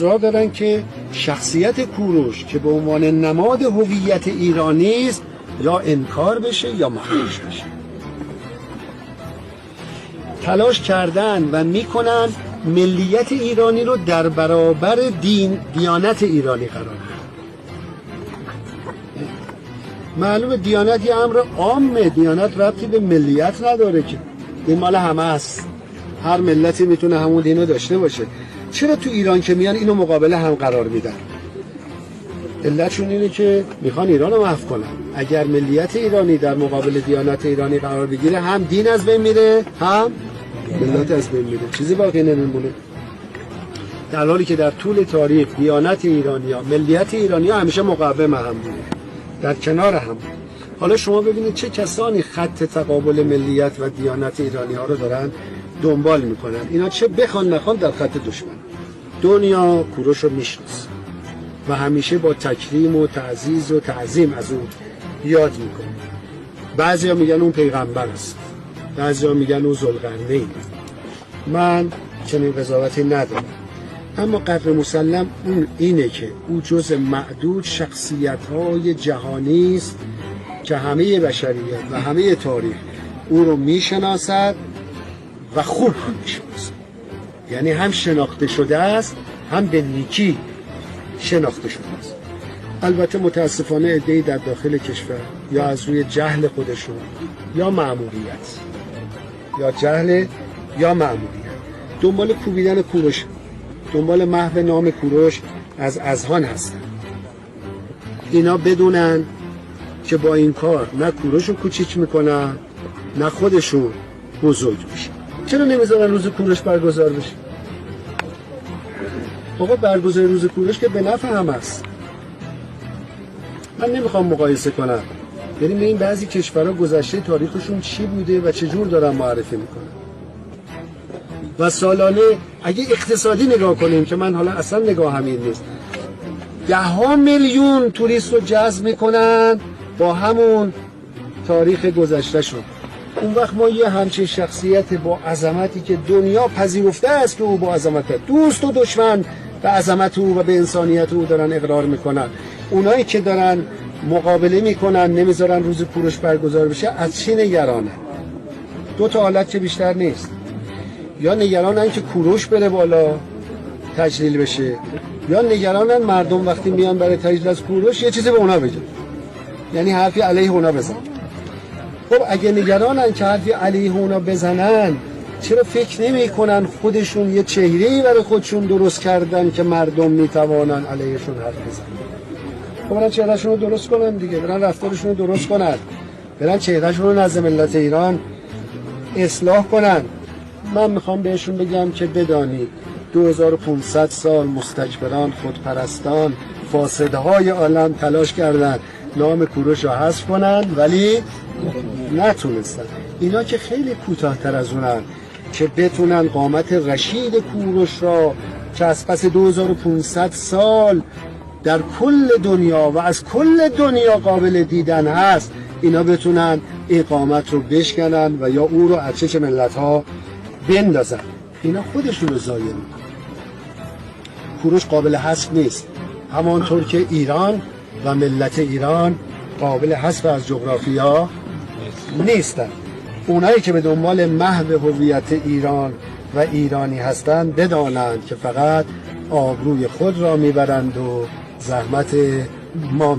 اصرار دارن که شخصیت کوروش که به عنوان نماد هویت ایرانی است یا انکار بشه یا مخدوش بشه. تلاش کردن و میکنن ملیت ایرانی رو در برابر دیانت ایرانی قرار بدن. معلومه دیانت یه امر عامه، دیانت ربطی به ملیت نداره که، این مال همه است، هر ملتی میتونه همون دینو داشته باشه. چرا تو ایران که میان اینو مقابل هم قرار میدن؟ علتشون اینه که میخوان ایران رو محو کنن. اگر ملیت ایرانی در مقابل دیانت ایرانی قرار بگیره، هم دین از بین میره، هم ملت از بین میره، چیزی باقی نمیمونه. در حالی که در طول تاریخ دیانت ایرانی‌ها، ملیت ایرانی‌ها همیشه مقاوم هم بوده، در کنار هم. حالا شما ببینید چه کسانی خط تقابل ملیت و دیانت ایرانی‌ها رو دارن دنبال میکنن. اینا چه بخوان نخوان در خط دشمن. دنیا کوروش رو میشناسه و همیشه با تکریم و تعزیز و تعظیم از اون یاد میکنه. بعضیا میگن اون پیغمبر است، بعضیا میگن اون ذوالقرنین. من چنین قضاوتی ندارم، اما قدر مسلم اون اینه که او جز معدود شخصیت‌های جهانی است که همه بشریت و همه تاریخ او رو میشناسد و خوب میشناسد. یعنی هم شناخته شده است، هم به نیکی شناخته شده است. البته متاسفانه عده‌ای در داخل کشور یا از روی جهل خودشون یا مأموریت، یا جهل یا مأموریت، دنبال کوبیدن کوروش، دنبال محو نام کوروش از اذهان هستن. اینا بدونن که با این کار نه کوروش رو کوچیک میکنن، نه خودشون بزرگ میشن. چرا نمیذارن روز کوروش برگزار بشه؟ آقا برگزار روز کوروش که به نفع هم است. من نمیخوام مقایسه کنم، بریم به این بعضی کشورها گذشته تاریخشون چی بوده و چجور دارن معرفی میکنن. و سالانه اگه اقتصادی نگاه کنیم که من حالا اصلا نگاه همین نیست، 10 میلیون توریست رو جذب میکنن با همون تاریخ گذشته شون. اون وقت ما یه همچین شخصیت با عظمتی که دنیا پذیرفته است که او با عظمت، دوست و دشمن به عظمت او و به انسانیت او دارن اقرار میکنن. اونایی که دارن مقابله میکنن نمیذارن روز کوروش برگزار بشه، از چی نگرانه؟ دو تا حالت که بیشتر نیست. یا نگرانن که کوروش بره بالا تجلیل بشه، یا نگرانن مردم وقتی میان برای تجلیل از کوروش یه چیزی به اونا بگن، یعنی حرفی علیه اونا بزنن. خب اگه نگرانن که حرفی علیه اونا بزنن، چرا فکر نمی کنن خودشون یه چهره‌ای برای خودشون درست کردن که مردم میتوانن علیهشون حرف بزنن؟ خب برن چهرهشون رو درست کنن دیگه، برن رفتارشون رو درست کنن، برن چهرهشون رو نزد ملت ایران اصلاح کنن. من میخوام بهشون بگم که بدانید 2500 سال مستکبران، خودپرستان، فاسدهای عالم تلاش کردن نام کوروش رو حذف کنن ولی نتونستن. اینا که خیلی کوتاه‌تر از اونن که بتونن قامت رشید کوروش را که از پس 2500 سال در کل دنیا و از کل دنیا قابل دیدن هست، اینا بتونن اقامت رو بشکنن و یا او رو از چش ملت‌ها بندازن. اینا خودشون رو ضایع میکنن. کوروش قابل حذف نیست، همانطور که ایران و ملت ایران قابل حذف از جغرافیا نیستن. اونایی که به دنبال محو هویت ایران و ایرانی هستند بدانند که فقط آبروی خود را میبرند و زحمت ما